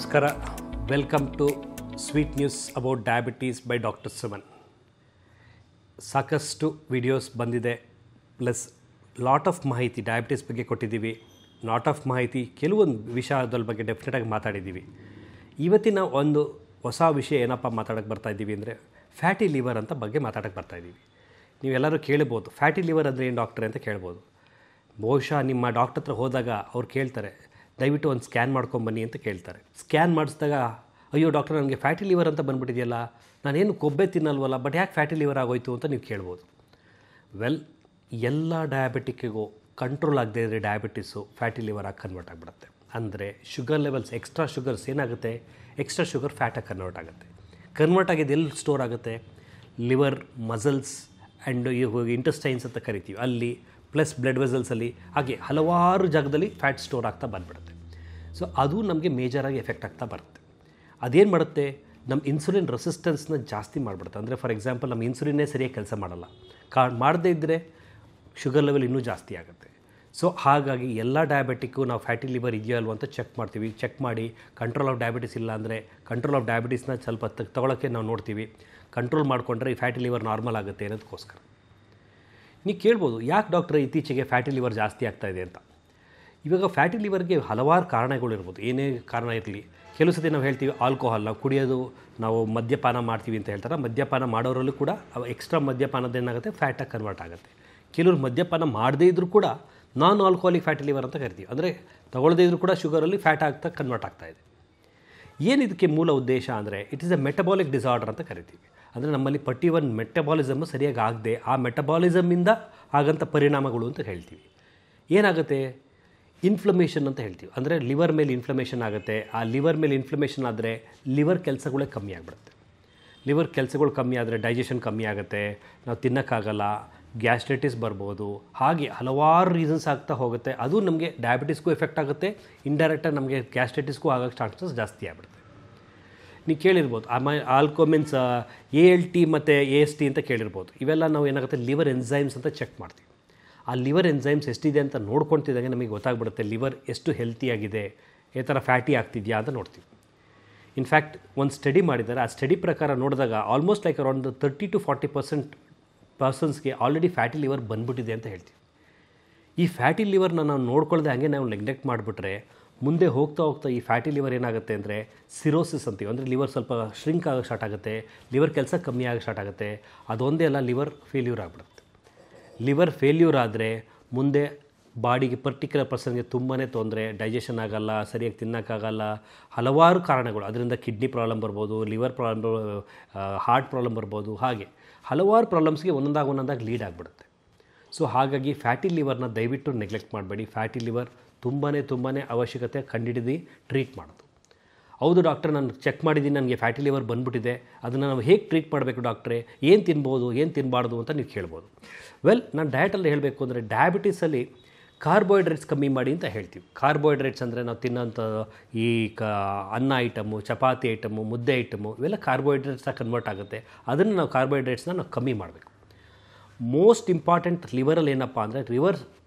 ನಮಸ್ಕಾರ. Welcome to sweet news about diabetes by doctor Suman. ಸಾಕಷ್ಟು videos ಬಂದಿದೆ, ಪ್ಲಸ್ ಲಾಟ್ ಆಫ್ ಮಾಹಿತಿ ಡಯಾಬಿಟೀಸ್ ಬಗ್ಗೆ ಕೊಟ್ಟಿದ್ದೀವಿ. ಲಾಟ್ ಆಫ್ ಮಾಹಿತಿ ಕೆಲವೊಂದು ವಿಷಯದ ಬಗ್ಗೆ ಡೆಫಿನೆಟಾಗಿ ಮಾತಾಡಿದ್ದೀವಿ. ಇವತ್ತಿನ ಒಂದು ಹೊಸ ವಿಷಯ ಏನಪ್ಪ ಮಾತಾಡೋಕ್ಕೆ ಬರ್ತಾಯಿದ್ದೀವಿ ಅಂದರೆ ಫ್ಯಾಟಿ ಲಿವರ್ ಅಂತ ಬಗ್ಗೆ ಮಾತಾಡೋಕ್ಕೆ ಬರ್ತಾಯಿದ್ದೀವಿ. ನೀವೆಲ್ಲರೂ ಕೇಳ್ಬೋದು, ಫ್ಯಾಟಿ ಲಿವರ್ ಅಂದರೆ ಏನು ಡಾಕ್ಟ್ರೆ ಅಂತ ಕೇಳ್ಬೋದು. ಬಹುಶಃ ನಿಮ್ಮ ಡಾಕ್ಟರ್ ಹತ್ರ ಹೋದಾಗ ಅವ್ರು ಕೇಳ್ತಾರೆ, ದಯವಿಟ್ಟು ಒಂದು ಸ್ಕ್ಯಾನ್ ಮಾಡ್ಕೊಂಬನ್ನಿ ಅಂತ ಕೇಳ್ತಾರೆ. ಸ್ಕ್ಯಾನ್ ಮಾಡಿಸಿದಾಗ, ಅಯ್ಯೋ ಡಾಕ್ಟರ್ ನನಗೆ ಫ್ಯಾಟಿ ಲಿವರ್ ಅಂತ ಬಂದುಬಿಟ್ಟಿದೆಯಲ್ಲ, ನಾನೇನು ಕೊಬ್ಬೆ ತಿನ್ನಲ್ವಲ್ಲ, ಬಟ್ ಯಾಕೆ ಫ್ಯಾಟಿ ಲಿವರ್ ಆಗೋಯ್ತು ಅಂತ ನೀವು ಕೇಳ್ಬೋದು. ವೆಲ್, ಎಲ್ಲ ಡಯಾಬಿಟಿಕ್ಕಿಗೂ ಕಂಟ್ರೋಲ್ ಆಗದೇ ಇದ್ದರೆ ಡಯಾಬಿಟಿಸು ಫ್ಯಾಟಿ ಲಿವರ್ ಆಗಿ ಕನ್ವರ್ಟ್ ಆಗಿಬಿಡುತ್ತೆ. ಅಂದರೆ ಶುಗರ್ ಲೆವೆಲ್ಸ್, ಎಕ್ಸ್ಟ್ರಾ ಶುಗರ್ಸ್ ಏನಾಗುತ್ತೆ, ಎಕ್ಸ್ಟ್ರಾ ಶುಗರ್ ಫ್ಯಾಟಾಗಿ ಕನ್ವರ್ಟ್ ಆಗುತ್ತೆ. ಕನ್ವರ್ಟ್ ಆಗಿದ್ದು ಎಲ್ಲಿ ಸ್ಟೋರ್ ಆಗುತ್ತೆ? ಲಿವರ್, ಮಸಲ್ಸ್ ಆ್ಯಂಡ್ ಇಂಟೆಸ್ಟೈನ್ಸ್ ಅಂತ ಕರಿತೀವಿ ಅಲ್ಲಿ, ಪ್ಲಸ್ ಬ್ಲಡ್ ವೆಸಲ್ಸಲ್ಲಿ, ಹಾಗೆ ಹಲವಾರು ಜಾಗದಲ್ಲಿ ಫ್ಯಾಟ್ ಸ್ಟೋರ್ ಆಗ್ತಾ ಬಂದುಬಿಡುತ್ತೆ. ಸೊ ಅದು ನಮಗೆ ಮೇಜರಾಗಿ ಎಫೆಕ್ಟ್ ಆಗ್ತಾ ಬರುತ್ತೆ. ಅದೇನು ಮಾಡುತ್ತೆ, ನಮ್ಮ ಇನ್ಸುಲಿನ್ ರೆಸಿಸ್ಟೆನ್ಸ್ನ ಜಾಸ್ತಿ ಮಾಡಿಬಿಡುತ್ತೆ. ಅಂದರೆ ಫಾರ್ ಎಕ್ಸಾಂಪಲ್ ನಮ್ಮ ಇನ್ಸುಲಿನ್ನೇ ಸರಿಯಾಗಿ ಕೆಲಸ ಮಾಡಲ್ಲ, ಮಾಡದೇ ಇದ್ದರೆ ಶುಗರ್ ಲೆವೆಲ್ ಇನ್ನೂ ಜಾಸ್ತಿ ಆಗುತ್ತೆ. ಸೊ ಹಾಗಾಗಿ ಎಲ್ಲ ಡಯಾಬಿಟಿಕ್ಕು ನಾವು ಫ್ಯಾಟಿ ಲಿವರ್ ಇದೆಯೋ ಅಲ್ವ ಅಂತ ಚೆಕ್ ಮಾಡ್ತೀವಿ. ಚೆಕ್ ಮಾಡಿ ಕಂಟ್ರೋಲ್ ಆಫ್ ಡಯಾಬಿಟಿಸ್ ಇಲ್ಲ ಅಂದರೆ ಕಂಟ್ರೋಲ್ ಆಫ್ ಡಯಾಬಿಟಿಸ್ನ ಸ್ವಲ್ಪ ತೊಗೊಳಕ್ಕೆ ನಾವು ನೋಡ್ತೀವಿ. ಕಂಟ್ರೋಲ್ ಮಾಡಿಕೊಂಡ್ರೆ ಈ ಫ್ಯಾಟಿ ಲಿವರ್ ನಾರ್ಮಲ್ ಆಗುತ್ತೆ ಅನ್ನೋದಕ್ಕೋಸ್ಕರ. ನೀವು ಕೇಳ್ಬೋದು, ಯಾಕೆ ಡಾಕ್ಟ್ರೆ ಇತ್ತೀಚೆಗೆ ಫ್ಯಾಟಿ ಲಿವರ್ ಜಾಸ್ತಿ ಆಗ್ತಾಯಿದೆ ಅಂತ. ಇವಾಗ ಫ್ಯಾಟಿ ಲಿವರ್ಗೆ ಹಲವಾರು ಕಾರಣಗಳಿರ್ಬೋದು, ಏನೇ ಕಾರಣ ಇರಲಿ. ಕೆಲವು ಸತಿ ನಾವು ಹೇಳ್ತೀವಿ ಆಲ್ಕೋಹಾಲ್ ನಾವು ಕುಡಿಯೋದು, ನಾವು ಮದ್ಯಪಾನ ಮಾಡ್ತೀವಿ ಅಂತ ಹೇಳ್ತಾರೆ. ಮದ್ಯಪಾನ ಮಾಡೋರಲ್ಲೂ ಕೂಡ ಎಕ್ಸ್ಟ್ರಾ ಮದ್ಯಪಾನದ ಏನಾಗುತ್ತೆ, ಫ್ಯಾಟಾಗಿ ಕನ್ವರ್ಟ್ ಆಗುತ್ತೆ. ಕೆಲವರು ಮದ್ಯಪಾನ ಮಾಡದೇ ಇದ್ದರೂ ಕೂಡ ನಾನ್ ಆಲ್ಕೋಹಾಲಿಕ್ ಫ್ಯಾಟಿ ಲಿವರ್ ಅಂತ ಕರಿತೀವಿ. ಅಂದರೆ ತಗೊಳ್ಳದೇ ಇದ್ದರೂ ಕೂಡ ಶುಗರಲ್ಲಿ ಫ್ಯಾಟ್ ಆಗ್ತಾ ಕನ್ವರ್ಟ್ ಆಗ್ತಾಯಿದೆ. ಏನಿದಕ್ಕೆ ಮೂಲ ಉದ್ದೇಶ ಅಂದರೆ it is A metabolic disorder ಅಂತ ಕರಿತೀವಿ. ಅಂದರೆ ನಮ್ಮಲ್ಲಿ ಪರ್ಟಿವನ್ ಮೆಟಬಾಲಿಸಮ್ ಸರಿಯಾಗಿ ಆಗದೆ ಆ ಮೆಟಬಾಲಿಸಮಿಂದ ಆಗಂಥ ಪರಿಣಾಮಗಳು ಅಂತ ಹೇಳ್ತೀವಿ. ಏನಾಗುತ್ತೆ, ಇನ್ಫ್ಲಮೇಷನ್ ಅಂತ ಹೇಳ್ತೀವಿ. ಅಂದರೆ ಲಿವರ್ ಮೇಲೆ ಇನ್ಫ್ಲಮೇಷನ್ ಆಗುತ್ತೆ. ಆ ಲಿವರ್ ಮೇಲೆ ಇನ್ಫ್ಲಮೇಷನ್ ಆದರೆ ಲಿವರ್ ಕೆಲಸಗಳೇ ಕಮ್ಮಿ ಆಗಿಬಿಡುತ್ತೆ. ಲಿವರ್ ಕೆಲಸಗಳು ಕಮ್ಮಿ ಆದರೆ ಡೈಜೆಷನ್ ಕಮ್ಮಿ ಆಗುತ್ತೆ, ನಾವು ತಿನ್ನೋಕ್ಕಾಗಲ್ಲ, ಗ್ಯಾಸ್ಟ್ರೈಟಿಸ್ ಬರ್ಬೋದು, ಹಾಗೆ ಹಲವಾರು ರೀಸನ್ಸ್ ಆಗ್ತಾ ಹೋಗುತ್ತೆ. ಅದು ನಮಗೆ ಡಯಾಬಿಟಿಸ್ಗೂ ಎಫೆಕ್ಟ್ ಆಗುತ್ತೆ, ಇಂಡೈರೆಕ್ಟಾಗಿ ನಮಗೆ ಗ್ಯಾಸ್ಟ್ರೈಟಿಸ್ಗೂ ಆಗೋಕ್ಕೆ ಚಾನ್ಸಸ್ ಜಾಸ್ತಿ ಆಗಿಬಿಡುತ್ತೆ. ನೀವು ಕೇಳಿರ್ಬೋದು ಆಲ್ಕೋಮಿನ್ಸ್ ALT ಮತ್ತು AST ಅಂತ ಕೇಳಿರ್ಬೋದು. ಇವೆಲ್ಲ ನಾವು ಏನಾಗುತ್ತೆ, ಲಿವರ್ ಎನ್ಸೈಮ್ಸ್ ಅಂತ ಚೆಕ್ ಮಾಡ್ತೀವಿ. ಆ ಲಿವರ್ ಎನ್ಸೈಮ್ಸ್ ಎಷ್ಟಿದೆ ಅಂತ ನೋಡ್ಕೊತಿದ್ದಂಗೆ ನಮಗೆ ಗೊತ್ತಾಗ್ಬಿಡುತ್ತೆ ಲಿವರ್ ಎಷ್ಟು ಹೆಲ್ತಿಯಾಗಿದೆ, ಈ ಥರ ಫ್ಯಾಟಿ ಆಗ್ತಿದೆಯಾ ಅಂತ ನೋಡ್ತೀವಿ. ಇನ್ಫ್ಯಾಕ್ಟ್ ಒಂದು ಸ್ಟಡಿ ಮಾಡಿದ್ದಾರೆ. ಆ ಸ್ಟಡಿ ಪ್ರಕಾರ ನೋಡಿದಾಗ ಆಲ್ಮೋಸ್ಟ್ ಲೈಕ್ ಅರೌಂಡ್ 30 to 40% ಪರ್ಸನ್ಸ್ಗೆ ಆಲ್ರೆಡಿ ಫ್ಯಾಟಿ ಲಿವರ್ ಬಂದ್ಬಿಟ್ಟಿದೆ ಅಂತ ಹೇಳ್ತೀವಿ. ಈ ಫ್ಯಾಟಿ ಲಿವರ್ನ ನಾವು ನೋಡ್ಕೊಳ್ಳದೆ ಹಾಗೆ ನಾವು ನೆಗ್ಲೆಕ್ಟ್ ಮಾಡಿಬಿಟ್ರೆ ಮುಂದೆ ಹೋಗ್ತಾ ಹೋಗ್ತಾ ಈ ಫ್ಯಾಟಿ ಲಿವರ್ ಏನಾಗುತ್ತೆ ಅಂದರೆ ಸಿರೋಸಿಸ್ ಅಂತೀವಿ. ಅಂದರೆ ಲಿವರ್ ಸ್ವಲ್ಪ ಶ್ರಿಂಕ್ ಆಗೋಕ್ಕೆ ಸ್ಟಾರ್ಟ್ ಆಗುತ್ತೆ, ಲಿವರ್ ಕೆಲಸ ಕಮ್ಮಿ ಆಗೋಕ್ಕೆ ಸ್ಟಾರ್ಟ್ ಆಗುತ್ತೆ. ಅದೊಂದೇ ಅಲ್ಲ, ಲಿವರ್ ಫೇಲ್ಯೂರ್ ಆಗಿಬಿಡುತ್ತೆ. ಲಿವರ್ ಫೇಲ್ಯೂರ್ ಆದರೆ ಮುಂದೆ ಬಾಡಿಗೆ ಪರ್ಟಿಕ್ಯುಲರ್ ಪರ್ಸನ್ಗೆ ತುಂಬಾ ತೊಂದರೆ, ಡೈಜೆಷನ್ ಆಗೋಲ್ಲ, ಸರಿಯಾಗಿ ತಿನ್ನೋಕ್ಕಾಗಲ್ಲ, ಹಲವಾರು ಕಾರಣಗಳು. ಅದರಿಂದ ಕಿಡ್ನಿ ಪ್ರಾಬ್ಲಮ್ ಬರ್ಬೋದು, ಲಿವರ್ ಪ್ರಾಬ್ಲಮ್, ಹಾರ್ಟ್ ಪ್ರಾಬ್ಲಮ್ ಬರ್ಬೋದು, ಹಾಗೆ ಹಲವಾರು ಪ್ರಾಬ್ಲಮ್ಸ್ಗೆ ಒಂದೊಂದಾಗಿ ಲೀಡ್ ಆಗಿಬಿಡುತ್ತೆ. ಸೊ ಹಾಗಾಗಿ ಫ್ಯಾಟಿ ಲಿವರ್ನ ದಯವಿಟ್ಟು ನೆಗ್ಲೆಕ್ಟ್ ಮಾಡಬೇಡಿ. ಫ್ಯಾಟಿ ಲಿವರ್ ತುಂಬಾ ಅವಶ್ಯಕತೆ ಕಂಡುಹಿಡಿದು ಟ್ರೀಟ್ ಮಾಡೋದು. ಹೌದು ಡಾಕ್ಟ್ರೆ, ನಾನು ಚೆಕ್ ಮಾಡಿದ್ದೀನಿ, ನನಗೆ ಫ್ಯಾಟಿ ಲಿವರ್ ಬಂದುಬಿಟ್ಟಿದೆ, ಅದನ್ನು ನಾವು ಹೇಗೆ ಟ್ರೀಟ್ ಮಾಡಬೇಕು ಡಾಕ್ಟ್ರೆ, ಏನು ತಿನ್ಬೋದು ಏನು ತಿನ್ನಬಾರ್ದು ಅಂತ ನೀವು ಕೇಳ್ಬೋದು. ವೆಲ್, ನಾನು ಡಯಟಲ್ಲಿ ಹೇಳಬೇಕು ಅಂದರೆ ಡಯಾಬಿಟೀಸಲ್ಲಿ ಕಾರ್ಬೋಹೈಡ್ರೇಟ್ಸ್ ಕಮ್ಮಿ ಮಾಡಿ ಅಂತ ಹೇಳ್ತೀವಿ. ಕಾರ್ಬೋಹೈಡ್ರೇಟ್ಸ್ ಅಂದರೆ ನಾವು ತಿನ್ನೋಂಥ ಈ ಅನ್ನ ಐಟಮು, ಚಪಾತಿ ಐಟಮು, ಮುದ್ದೆ ಐಟಮು, ಇವೆಲ್ಲ ಕಾರ್ಬೋಹೈಡ್ರೇಟ್ಸಾಗಿ ಕನ್ವರ್ಟ್ ಆಗುತ್ತೆ. ಅದನ್ನು ನಾವು ಕಾರ್ಬೋಹೈಡ್ರೇಟ್ಸ್ನ ನಾವು ಕಮ್ಮಿ ಮಾಡಬೇಕು. ಮೋಸ್ಟ್ ಇಂಪಾರ್ಟೆಂಟ್ ಲಿವರಲ್ಲಿ ಏನಪ್ಪ ಅಂದರೆ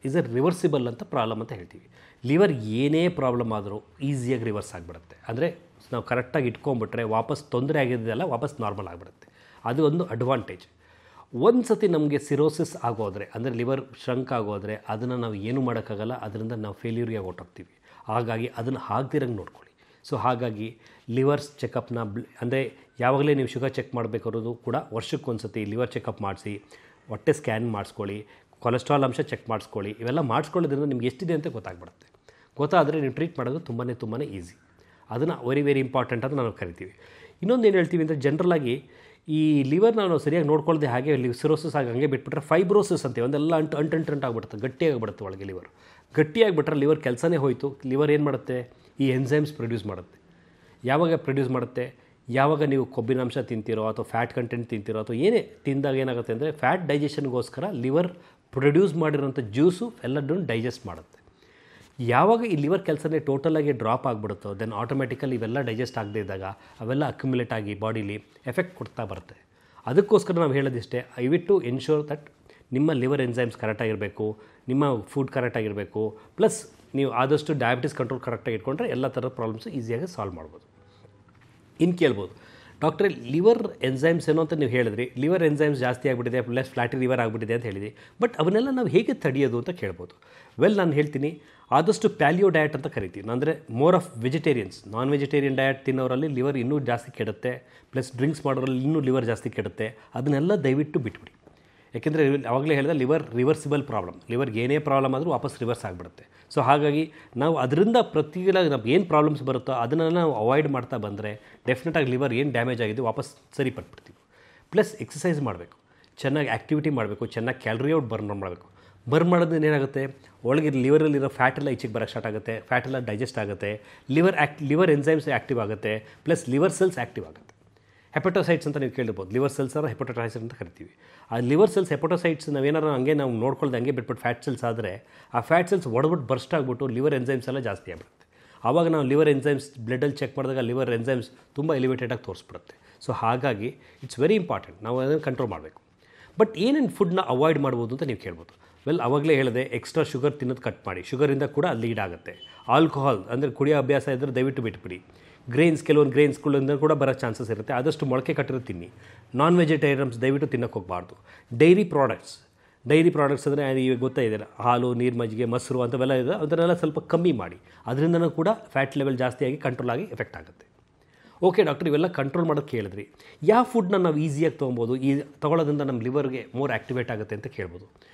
ಇಸ್ ಎ ರಿವರ್ಸಿಬಲ್ ಅಂತ ಪ್ರಾಬ್ಲಮ್ ಅಂತ ಹೇಳ್ತೀವಿ. ಲಿವರ್ ಏನೇ ಪ್ರಾಬ್ಲಮ್ ಆದರೂ ಈಸಿಯಾಗಿ ರಿವರ್ಸ್ ಆಗಿಬಿಡುತ್ತೆ. ಅಂದರೆ ನಾವು ಕರೆಕ್ಟಾಗಿ ಇಟ್ಕೊಂಡ್ಬಿಟ್ರೆ ವಾಪಸ್ ತೊಂದರೆ ಆಗಿದ್ದೆಲ್ಲ ವಾಪಸ್ ನಾರ್ಮಲ್ ಆಗಿಬಿಡುತ್ತೆ. ಅದು ಒಂದು ಅಡ್ವಾಂಟೇಜ್. ಒಂದು ಸತಿ ನಮಗೆ ಸಿರೋಸಿಸ್ ಆಗೋದ್ರೆ, ಅಂದರೆ ಲಿವರ್ ಶ್ರಂಕ್ ಆಗೋದ್ರೆ, ಅದನ್ನು ನಾವು ಏನೂ ಮಾಡೋಕ್ಕಾಗಲ್ಲ, ಅದರಿಂದ ನಾವು ಫೇಲ್ಯೂರಿಗೆ ಹೊರಟೋಗ್ತೀವಿ. ಹಾಗಾಗಿ ಅದನ್ನು ಆಗದಿರಂಗೆ ನೋಡ್ಕೊಳ್ಳಿ. ಸೊ ಹಾಗಾಗಿ ಲಿವರ್ಸ್ ಚೆಕಪ್ನ ಅಂದರೆ ಯಾವಾಗಲೇ ನೀವು ಶುಗರ್ ಚೆಕ್ ಮಾಡಬೇಕಾದ್ರೂ ಕೂಡ ವರ್ಷಕ್ಕೊಂದು ಸತಿ ಲಿವರ್ ಚೆಕಪ್ ಮಾಡಿಸಿ, ಹೊಟ್ಟೆ ಸ್ಕ್ಯಾನ್ ಮಾಡಿಸ್ಕೊಳ್ಳಿ, ಕೊಲೆಸ್ಟ್ರಾಲ್ ಅಂಶ ಚೆಕ್ ಮಾಡಿಸ್ಕೊಳ್ಳಿ. ಇವೆಲ್ಲ ಮಾಡಿಸ್ಕೊಳ್ಳೋದ್ರಿಂದ ನಿಮ್ಗೆ ಎಷ್ಟಿದೆ ಅಂತ ಗೊತ್ತಾಗ್ಬಿಡುತ್ತೆ. ಗೊತ್ತಾದರೆ ನೀವು ಟ್ರೀಟ್ ಮಾಡೋದು ತುಂಬಾ ಈಸಿ. ಅದನ್ನು ವೆರಿ ಇಂಪಾರ್ಟೆಂಟ್ ಅಂತ ನಾವು ಕರಿತೀವಿ. ಇನ್ನೊಂದು ಏನು ಹೇಳ್ತೀವಿ ಅಂದರೆ ಜನರಲಾಗಿ ಈ ಲಿವರ್ನ ನಾವು ಸರಿಯಾಗಿ ನೋಡ್ಕೊಳ್ಳದೆ ಹಾಗೆ ಸಿರೋಸಿಸ್ ಆಗಿ ಹಂಗೆ ಬಿಟ್ಬಿಟ್ರೆ ಫೈಬ್ರೋಸಿಸ್ ಅಂತೀವಿ. ಒಂದೆಲ್ಲ ಅಂಟು ಆಗಿಬಿಡುತ್ತೆ, ಗಟ್ಟಿಯಾಗಿಬಿಡುತ್ತೆ. ಒಳಗೆ ಲಿವರ್ ಗಟ್ಟಿಯಾಗಿಬಿಟ್ರೆ ಲಿವರ್ ಕೆಲಸನೇ ಹೋಯಿತು. ಲಿವರ್ ಏನು ಮಾಡುತ್ತೆ, ಈ ಎನ್ಸೈಮ್ಸ್ ಪ್ರೊಡ್ಯೂಸ್ ಮಾಡುತ್ತೆ. ಯಾವಾಗ ಪ್ರೊಡ್ಯೂಸ್ ಮಾಡುತ್ತೆ, ಯಾವಾಗ ನೀವು ಕೊಬ್ಬಿನಾಂಶ ತಿಂತೀರೋ ಅಥವಾ ಫ್ಯಾಟ್ ಕಂಟೆಂಟ್ ತಿಂತೀರೋ ಅಥವಾ ಏನೇ ತಿಂದಾಗ ಏನಾಗುತ್ತೆ ಅಂದರೆ ಫ್ಯಾಟ್ ಡೈಜೆಷನ್ಗೋಸ್ಕರ ಲಿವರ್ ಪ್ರೊಡ್ಯೂಸ್ ಮಾಡಿರೋಂಥ ಜ್ಯೂಸು ಎಲ್ಲದನ್ನು ಡೈಜೆಸ್ಟ್ ಮಾಡುತ್ತೆ. ಯಾವಾಗ ಈ ಲಿವರ್ ಕೆಲಸನೇ ಟೋಟಲಾಗಿ ಡ್ರಾಪ್ ಆಗಿಬಿಡುತ್ತೋ ದೆನ್ ಆಟೋಮೆಟಿಕಲಿ ಇವೆಲ್ಲ ಡೈಜೆಸ್ಟ್ ಆಗದೇ ಇದ್ದಾಗ ಅವೆಲ್ಲ ಅಕ್ಯುಮುಲೇಟ್ ಆಗಿ ಬಾಡಿಲಿ ಎಫೆಕ್ಟ್ ಕೊಡ್ತಾ ಬರುತ್ತೆ. ಅದಕ್ಕೋಸ್ಕರ ನಾವು ಹೇಳೋದಿಷ್ಟೇ, ದಯವಿಟ್ಟು ಎನ್ಶೋರ್ ದಟ್ ನಿಮ್ಮ ಲಿವರ್ ಎನ್ಸೈಮ್ಸ್ ಕರೆಕ್ಟಾಗಿರಬೇಕು, ನಿಮ್ಮ ಫುಡ್ ಕರೆಕ್ಟಾಗಿರಬೇಕು, ಪ್ಲಸ್ ನೀವು ಆದಷ್ಟು ಡಯಾಬಿಟಿಸ್ ಕಂಟ್ರೋಲ್ ಕರೆಕ್ಟಾಗಿ ಇಟ್ಕೊಂಡ್ರೆ ಎಲ್ಲ ಥರದ ಪ್ರಾಬ್ಲಮ್ಸು ಈಸಿಯಾಗಿ ಸಾಲ್ವ್ ಮಾಡ್ಬೋದು. ಇನ್ನು ಕೇಳ್ಬೋದು, ಡಾಕ್ಟ್ರೆ ಲಿವರ್ ಎನ್ಸೈಮ್ಸ್ ಏನೋ ಅಂತ ನೀವು ಹೇಳಿದ್ರಿ, ಲಿವರ್ ಎನ್ಸೈಮ್ಸ್ ಜಾಸ್ತಿ ಆಗಿಬಿಟ್ಟಿದೆ ಪ್ಲಸ್ ಫ್ಲಾಟಿ ಲಿವರ್ ಆಗಿಬಿಟ್ಟಿದೆ ಅಂತ ಹೇಳಿದ್ವಿ, ಬಟ್ ಅವನ್ನೆಲ್ಲ ನಾವು ಹೇಗೆ ತಡೆಯೋದು ಅಂತ ಕೇಳ್ಬೋದು. ವೆಲ್, ನಾನು ಹೇಳ್ತೀನಿ, ಆದಷ್ಟು ಪ್ಯಾಲಿಯೋ ಡಯಟ್ ಅಂತ ಕರಿತೀವಿ, ಅಂದರೆ more of vegetarians. Non vegetarian diet ತಿನ್ನೋರಲ್ಲಿ ಲಿವರ್ ಇನ್ನೂ ಜಾಸ್ತಿ ಕೆಡುತ್ತೆ, ಪ್ಲಸ್ ಡ್ರಿಂಕ್ಸ್ ಮಾಡೋರಲ್ಲಿ ಇನ್ನೂ ಲಿವರ್ ಜಾಸ್ತಿ ಕೆಡುತ್ತೆ. ಅದನ್ನೆಲ್ಲ ದಯವಿಟ್ಟು ಬಿಟ್ಬಿಡಿ. ಯಾಕೆಂದರೆ ಆವಾಗಲೇ ಹೇಳಿದ ಲಿವರ್ ರಿವರ್ಸಿಬಲ್ ಪ್ರಾಬ್ಲಮ್, ಲಿವರ್ಗೆ ಏನೇ ಪ್ರಾಬ್ಲಮ್ ಆದರೂ ವಾಪಸ್ ರಿವರ್ಸ್ ಆಗಿಬಿಡುತ್ತೆ. ಸೊ ಹಾಗಾಗಿ ನಾವು ಅದರಿಂದ ನಮ್ಗೆ ಏನು ಪ್ರಾಬ್ಲಮ್ಸ್ ಬರುತ್ತೋ ಅದನ್ನೆಲ್ಲ ನಾವು ಅವಾಯ್ಡ್ ಮಾಡ್ತಾ ಬಂದರೆ ಡೆಫಿನೆಟಾಗಿ ಲಿವರ್ ಏನು ಡ್ಯಾಮೇಜ್ ಆಗಿದೆ ವಾಪಸ್ ಸರಿಪಟ್ಬಿಡ್ತೀವಿ. ಪ್ಲಸ್ ಎಕ್ಸಸೈಸ್ ಮಾಡಬೇಕು, ಚೆನ್ನಾಗಿ ಆ್ಯಕ್ಟಿವಿಟಿ ಮಾಡಬೇಕು, ಚೆನ್ನಾಗಿ ಕ್ಯಾಲರಿ ಔಟ್ ಬರ್ನ್ ಮಾಡಬೇಕು. ಬರ್ನ್ ಮಾಡೋದ್ರಿಂದ ಏನಾಗುತ್ತೆ, ಒಳಗೆ ಲಿವರಲ್ಲಿರೋ ಫ್ಯಾಟೆಲ್ಲ ಈಚೆಗೆ ಬರೋಕ್ಕೆ ಸ್ಟಾರ್ಟ್ ಆಗುತ್ತೆ, ಫ್ಯಾಟೆಲ್ಲ ಡೈಜೆಸ್ಟ್ ಆಗುತ್ತೆ, ಲಿವರ್ ಎನ್ಸೈಮ್ಸ್ ಆ್ಯಕ್ಟಿವ್ ಆಗುತ್ತೆ, ಪ್ಲಸ್ ಲಿವರ್ ಸೆಲ್ಸ್ ಆ್ಯಕ್ಟಿವ್ ಆಗುತ್ತೆ. ಹೆಪಟೋಸೈಟ್ಸ್ ಅಂತ ನೀವು ಕೇಳಿರ್ಬೋದು, ಲಿವರ್ ಸೆಲ್ಸ್ ಆರ ಹೆಪಟೋಸೈಟ್ಸ್ ಅಂತ ಕರಿತೀವಿ. ಆ ಲಿವರ್ ಸೆಲ್ಸ್ ಹೆಪಟೋಸೈಟ್ಸ್ ನಾವೇನಾರು ಹಂಗೆ ನಾವು ನೋಡ್ಕೊಳ್ದೆ ಹಂಗೆ ಬಿಟ್ಬಿಟ್ಟು ಫ್ಯಾಟ್ ಸೆಲ್ಸ್ ಆದರೆ ಆ ಫ್ಯಾಟ್ ಸೆಲ್ಸ್ ಒಡೆದ್ಬಿಟ್ಟು ಬರ್ಸ್ಟ್ ಆಗಿಬಿಟ್ಟು ಲಿವರ್ ಎನ್ಸೈಮ್ಸ್ ಎಲ್ಲ ಜಾಸ್ತಿ ಆಗಿಬಿಡುತ್ತೆ. ಆವಾಗ ನಾವು ಲಿವರ್ ಎನ್ಸೈಮ್ಸ್ ಬ್ಲಡಲ್ಲಿ ಚೆಕ್ ಮಾಡಿದಾಗ ಲಿವರ್ ಎನ್ಸೈಮ್ಸ್ ತುಂಬ ಎಲಿವೇಟೆಡಾಗಿ ತೋರಿಸ್ಬಿಡುತ್ತೆ. ಸೊ ಹಾಗಾಗಿ ಇಟ್ಸ್ ವೆರಿ ಇಂಪಾರ್ಟೆಂಟ್, ನಾವು ಅದನ್ನು ಕಂಟ್ರೋಲ್ ಮಾಡಬೇಕು. ಬಟ್ ಏನೇನು ಫುಡ್ನ ಅವಾಯ್ಡ್ ಮಾಡ್ಬೋದು ಅಂತ ನೀವು ಕೇಳ್ಬೋದು. ವೆಲ್, ಆವಾಗಲೇ ಹೇಳಿದೆ, ಎಕ್ಸ್ಟ್ರಾ ಶುಗರ್ ತಿನ್ನೋದು ಕಟ್ ಮಾಡಿ, ಶುಗರಿಂದ ಕೂಡ ಲೀಡ್ ಆಗುತ್ತೆ. ಆಲ್ಕೋಹಾಲ್ ಅಂದರೆ ಕುಡಿಯೋ ಅಭ್ಯಾಸ ಇದ್ದರೆ ದಯವಿಟ್ಟು ಬಿಟ್ಬಿಡಿ. ಗ್ರೇನ್ಸ್, ಕೆಲವೊಂದು ಗ್ರೇನ್ಸ್ಗಳಿಂದ ಕೂಡ ಬರೋ ಚಾನ್ಸಸ್ ಇರುತ್ತೆ, ಆದಷ್ಟು ಮೊಳಕೆ ಕಟ್ಟಿರೋ ತಿನ್ನಿ. ನಾನ್ ವೆಜಿಟೇರಿಯನ್ಸ್ ದಯವಿಟ್ಟು ತಿನ್ನೋಕ್ಕೆ ಹೋಗಬಾರ್ದು. ಡೈರಿ ಪ್ರಾಡಕ್ಟ್ಸ್ ಅಂದರೆ ಈಗ ಗೊತ್ತಾಯಿದೆ, ಹಾಲು, ನೀರು, ಮಜ್ಜಿಗೆ, ಮೊಸರು ಅಂಥವೆಲ್ಲ ಇದೆ, ಅದನ್ನೆಲ್ಲ ಸ್ವಲ್ಪ ಕಮ್ಮಿ ಮಾಡಿ. ಅದರಿಂದನೂ ಕೂಡ ಫ್ಯಾಟ್ ಲೆವೆಲ್ ಜಾಸ್ತಿಯಾಗಿ ಕಂಟ್ರೋಲ್ ಆಗಿ ಎಫೆಕ್ಟ್ ಆಗುತ್ತೆ. ಓಕೆ ಡಾಕ್ಟರ್, ಇವೆಲ್ಲ ಕಂಟ್ರೋಲ್ ಮಾಡೋಕ್ಕೆ ಕೇಳಿದ್ರಿ, ಯಾವ ಫುಡ್ನ ನಾವು ಈಸಿಯಾಗಿ ತೊಗೊಬೋದು, ತೊಗೊಳ್ಳೋದ್ರಿಂದ ನಮ್ಮ ಲಿವರ್ಗೆ ಮೋರ್ ಆ್ಯಕ್ಟಿವೇಟ್ ಆಗುತ್ತೆ ಅಂತ ಕೇಳ್ಬೋದು.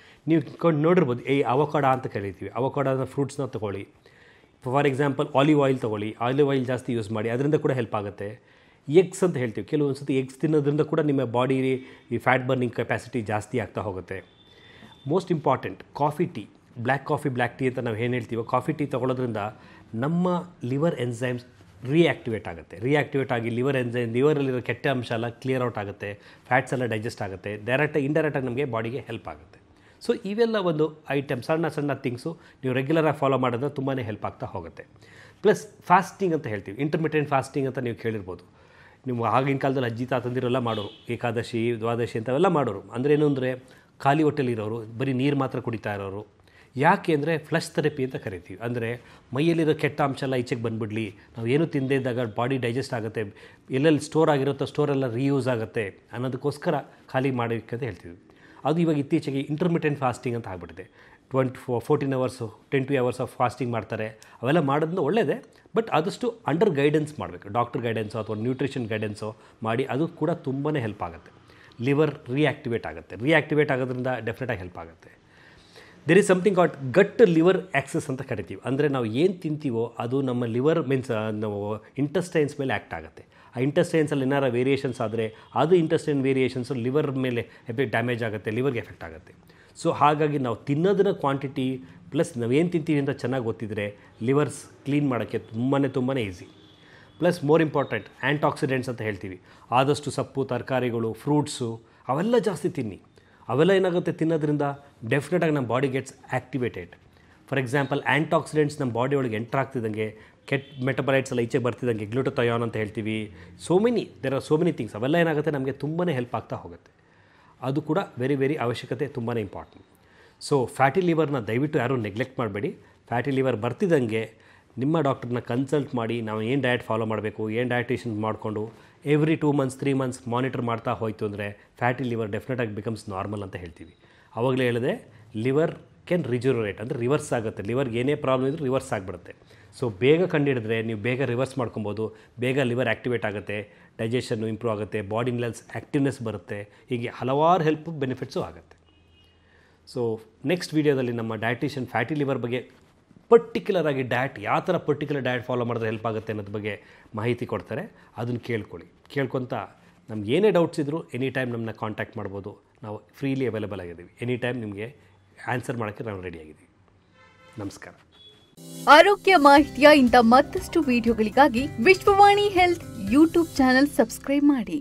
ನೀವು ನೋಡಿರ್ಬೋದು, ಅವಕಾಡ ಅಂತ ಕರಿತೀವಿ, ಅವಕಾಡೋನ ಫ್ರೂಟ್ಸ್ನ ತೊಗೊಳ್ಳಿ. ಫಾರ್ ಎಕ್ಸಾಂಪಲ್ ಆಲಿವ್ ಆಯಿಲ್ ತೊಗೊಳ್ಳಿ, ಆಲಿವ್ ಆಯಿಲ್ ಜಾಸ್ತಿ ಯೂಸ್ ಮಾಡಿ, ಅದರಿಂದ ಕೂಡ ಹೆಲ್ಪ್ ಆಗುತ್ತೆ. ಎಗ್ಸ್ ಅಂತ ಹೇಳ್ತೀವಿ, ಕೆಲವೊಂದು ಸತಿ ಎಗ್ಸ್ ತಿನ್ನೋದ್ರಿಂದ ಕೂಡ ನಿಮ್ಮ ಬಾಡಿ ಈ ಫ್ಯಾಟ್ ಬರ್ನಿಂಗ್ ಕೆಪಾಸಿಟಿ ಜಾಸ್ತಿ ಆಗ್ತಾ ಹೋಗುತ್ತೆ. Most important, coffee tea, black coffee, black tea ಅಂತ ನಾವು ಏನು ಹೇಳ್ತೀವೋ, ಕಾಫಿ ಟೀ ತೊಗೊಳ್ಳೋದ್ರಿಂದ ನಮ್ಮ ಲಿವರ್ ಎನ್ಸೈಮ್ಸ್ ರಿಯಾಕ್ಟಿವೇಟ್ ಆಗಿ ಲಿವರಲ್ಲಿರೋ ಕೆಟ್ಟ ಅಂಶ ಎಲ್ಲ ಕ್ಲಿಯರ್ ಔಟ್ ಆಗುತ್ತೆ, ಫ್ಯಾಟ್ಸ್ ಎಲ್ಲ ಡೈಜೆಸ್ಟ್ ಆಗುತ್ತೆ, ಇಂಡೈರೆಕ್ಟಾಗಿ ನಮಗೆ ಬಾಡಿಗೆ ಹೆಲ್ಪ್ ಆಗುತ್ತೆ. ಸೊ ಇವೆಲ್ಲ ಒಂದು ಐಟಮ್, ಸಣ್ಣ ಥಿಂಗ್ಸು ನೀವು ರೆಗ್ಯುಲರಾಗಿ ಫಾಲೋ ಮಾಡೋದ್ರೆ ತುಂಬಾ ಹೆಲ್ಪ್ ಆಗ್ತಾ ಹೋಗುತ್ತೆ. ಪ್ಲಸ್ ಫಾಸ್ಟಿಂಗ್ ಅಂತ ಹೇಳ್ತೀವಿ, ಇಂಟರ್ಮಿಟೆಂಟ್ ಫಾಸ್ಟಿಂಗ್ ಅಂತ ನೀವು ಕೇಳಿರ್ಬೋದು. ನೀವು ಆಗಿನ ಕಾಲದಲ್ಲಿ ಅಜ್ಜಿ ತಾತಂದಿರೆಲ್ಲ ಮಾಡೋರು, ಏಕಾದಶಿ, ದ್ವಾದಶಿ ಅಂಥವೆಲ್ಲ ಮಾಡೋರು. ಅಂದರೆ ಏನು ಅಂದರೆ ಖಾಲಿ ಹೊಟ್ಟೆಲಿರೋರು, ಬರೀ ನೀರು ಮಾತ್ರ ಕುಡಿತಾ ಇರೋರು. ಯಾಕೆ ಅಂದರೆ ಫ್ಲಶ್ ಥೆರಪಿ ಅಂತ ಕರಿತೀವಿ, ಅಂದರೆ ಮೈಯಲ್ಲಿರೋ ಕೆಟ್ಟ ಅಂಶ ಎಲ್ಲ ಈಚೆಗೆ ಬಂದುಬಿಡಲಿ, ನಾವು ಏನು ತಿಂದೇ ಇದ್ದಾಗ ಬಾಡಿ ಡೈಜೆಸ್ಟ್ ಆಗುತ್ತೆ, ಎಲ್ಲೆಲ್ಲಿ ಸ್ಟೋರ್ ಆಗಿರುತ್ತೋ ಸ್ಟೋರೆಲ್ಲ ರೀಯೂಸ್ ಆಗುತ್ತೆ ಅನ್ನೋದಕ್ಕೋಸ್ಕರ ಖಾಲಿ ಮಾಡೋಕ್ಕೆ ಅಂತ ಹೇಳ್ತೀವಿ. ಅದು ಇವಾಗ ಇತ್ತೀಚೆಗೆ ಇಂಟರ್ಮಿಟೆಂಟ್ ಫಾಸ್ಟಿಂಗ್ ಅಂತ ಆಗಿಬಿಟ್ಟಿದೆ. 14 ಅವರ್ಸು 10 ಅವರ್ಸ್ ಆಫ್ ಫಾಸ್ಟಿಂಗ್ ಮಾಡ್ತಾರೆ. ಅವೆಲ್ಲ ಮಾಡೋದನ್ನ ಒಳ್ಳೆಯದೇ, ಬಟ್ ಆದಷ್ಟು ಅಂಡರ್ ಗೈಡೆನ್ಸ್ ಮಾಡಬೇಕು, ಡಾಕ್ಟರ್ ಗೈಡೆನ್ಸೋ ಅಥವಾ ನ್ಯೂಟ್ರಿಷನ್ ಗೈಡೆನ್ಸೋ ಮಾಡಿ. ಅದು ಕೂಡ ತುಂಬಾ ಹೆಲ್ಪ್ ಆಗುತ್ತೆ. ಲಿವರ್ ರಿಯಾಕ್ಟಿವೇಟ್ ಆಗೋದ್ರಿಂದ ಡೆಫಿನೆಟಾಗಿ ಹೆಲ್ಪ್ ಆಗುತ್ತೆ. There is something called gut liver axis ಅಂತ ಕರಿತೀವಿ. ಅಂದರೆ ನಾವು ಏನು ತಿಂತೀವೋ ಅದು ನಮ್ಮ ಲಿವರ್ ನಾವು ಇಂಟೆಸ್ಟೈನ್ಸ್ ಮೇಲೆ ಆ್ಯಕ್ಟ್ ಆಗುತ್ತೆ. ಆ ಇಂಟೆಸ್ಟೈನ್ಸಲ್ಲಿ ಏನಾರು ವೇರಿಯೇಷನ್ಸ್ ಆದರೆ ಅದು ಇಂಟೆಸ್ಟೈನ್ ವೇರಿಯೇಷನ್ಸು ಲಿವರ್ ಮೇಲೆ ಡ್ಯಾಮೇಜ್ ಆಗುತ್ತೆ, ಲಿವರ್ಗೆ ಎಫೆಕ್ಟ್ ಆಗುತ್ತೆ. ಸೊ ಹಾಗಾಗಿ ನಾವು ತಿನ್ನೋದನ್ನ ಕ್ವಾಂಟಿಟಿ ಪ್ಲಸ್ ನಾವೇನು ತಿಂತೀವಿ ಅಂತ ಚೆನ್ನಾಗಿ ಗೊತ್ತಿದ್ರೆ ಲಿವರ್ಸ್ ಕ್ಲೀನ್ ಮಾಡೋಕ್ಕೆ ತುಂಬಾ ಈಸಿ. ಪ್ಲಸ್ ಮೋರ್ ಇಂಪಾರ್ಟೆಂಟ್, ಆ್ಯಂಟಾಕ್ಸಿಡೆಂಟ್ಸ್ ಅಂತ ಹೇಳ್ತೀವಿ. ಆದಷ್ಟು ಸೊಪ್ಪು, ತರಕಾರಿಗಳು, ಫ್ರೂಟ್ಸು ಅವೆಲ್ಲ ಜಾಸ್ತಿ ತಿನ್ನಿ. ಅವೆಲ್ಲ ಏನಾಗುತ್ತೆ ತಿನ್ನೋದ್ರಿಂದ ಡೆಫಿನೆಟಾಗಿ ನಮ್ಮ body gets activated. For example, antioxidants ನಮ್ಮ ಬಾಡಿ ಒಳಗೆ ಎಂಟರ್ ಆಗ್ತಿದ್ದಂಗೆ, ಕೆಟ್ಟ ಮೆಟಬಲೈಟ್ಸ್ ಎಲ್ಲ ಈಚೆ ಬರ್ತಿದ್ದಂಗೆ, ಗ್ಲೂಟಥಯಾನ್ ಅಂತ ಹೇಳ್ತೀವಿ. There are so many things. ಅವೆಲ್ಲ ಏನಾಗುತ್ತೆ ನಮಗೆ ತುಂಬಾ ಹೆಲ್ಪ್ ಆಗ್ತಾ ಹೋಗುತ್ತೆ. ಅದು ಕೂಡ ವೆರಿ ಅವಶ್ಯಕತೆ, ತುಂಬಾ ಇಂಪಾರ್ಟೆಂಟ್. ಸೊ ಫ್ಯಾಟಿ ಲಿವರ್ನ ದಯವಿಟ್ಟು ಯಾರೂ ನೆಗ್ಲೆಕ್ಟ್ ಮಾಡಬೇಡಿ. ಫ್ಯಾಟಿ ಲಿವರ್ ಬರ್ತಿದ್ದಂಗೆ ನಿಮ್ಮ ಡಾಕ್ಟರ್ನ ಕನ್ಸಲ್ಟ್ ಮಾಡಿ, ನಾವು ಏನು ಡಯಟ್ ಫಾಲೋ ಮಾಡಬೇಕು, ಏನು ಡಯಟೇಷನ್ ಮಾಡಿಕೊಂಡು ಎವ್ರಿ 2 months 3 months ಮಾನಿಟರ್ ಮಾಡ್ತಾ ಹೋಯಿತು ಅಂದರೆ ಫ್ಯಾಟಿ ಲಿವರ್ ಡೆಫಿನೆಟಾಗಿ ಬಿಕಮ್ಸ್ ನಾರ್ಮಲ್ ಅಂತ ಹೇಳ್ತೀವಿ. ಆವಾಗಲೇ ಹೇಳಿದೆ, ಲಿವರ್ ಕ್ಯಾನ್ ರಿಜುನರೇಟ್, ಅಂದರೆ ರಿವರ್ಸ್ ಆಗುತ್ತೆ. ಲಿವರ್ಗೆ ಏನೇ ಪ್ರಾಬ್ಲಮ್ ಇದ್ರೂ ರಿವರ್ಸ್ ಆಗಿಬಿಡುತ್ತೆ. ಸೊ ಬೇಗ ಕಂಡುಹಿಡಿದ್ರೆ ನೀವು ಬೇಗ ರಿವರ್ಸ್ ಮಾಡ್ಕೊಬೋದು, ಬೇಗ ಲಿವರ್ ಆ್ಯಕ್ಟಿವೇಟ್ ಆಗುತ್ತೆ, ಡೈಜೆಷನ್ನು ಇಂಪ್ರೂವ್ ಆಗುತ್ತೆ, ಬಾಡಿ ಲೆವೆಲ್ಸ್ ಆ್ಯಕ್ಟಿವ್ನೆಸ್ ಬರುತ್ತೆ, ಹೀಗೆ ಹಲವಾರು ಹೆಲ್ಪ್ ಬೆನಿಫಿಟ್ಸು ಆಗುತ್ತೆ. ಸೊ ನೆಕ್ಸ್ಟ್ ವೀಡಿಯೋದಲ್ಲಿ ನಮ್ಮ ಡಯಟಿಷಿಯನ್ ಫ್ಯಾಟಿ ಲಿವರ್ ಬಗ್ಗೆ ಪರ್ಟಿಕ್ಯುಲರ್ ಆಗಿ ಯಾವ ಥರ ಪರ್ಟಿಕ್ಯುಲರ್ ಡಯಟ್ ಫಾಲೋ ಮಾಡಿದ್ರೆ ಹೆಲ್ಪ್ ಆಗುತ್ತೆ ಅನ್ನೋದ್ರ ಬಗ್ಗೆ ಮಾಹಿತಿ ಕೊಡ್ತಾರೆ. ಅದನ್ನು ಕೇಳ್ಕೊತ ನಮ್ಗೆ ಏನೇ ಡೌಟ್ಸ್ ಇದ್ದರೂ ಎನಿ ಟೈಮ್ ನಮ್ಮನ್ನ ಕಾಂಟ್ಯಾಕ್ಟ್ ಮಾಡ್ಬೋದು. ನಾವು ಫ್ರೀಲಿ ಅವೈಲೇಬಲ್ ಆಗಿದ್ದೀವಿ. ಎನಿ ಟೈಮ್ ನಿಮಗೆ ಆನ್ಸರ್ ಮಾಡೋಕ್ಕೆ ನಾವು ರೆಡಿಯಾಗಿದ್ದೀವಿ. ನಮಸ್ಕಾರ. ಆರೋಗ್ಯ ಮಾಹಿತಿಯ ಇಂಥ ಮತ್ತಷ್ಟು ವಿಡಿಯೋಗಳಿಗಾಗಿ Vishwavani health YouTube channel subscribe ಮಾಡಿ.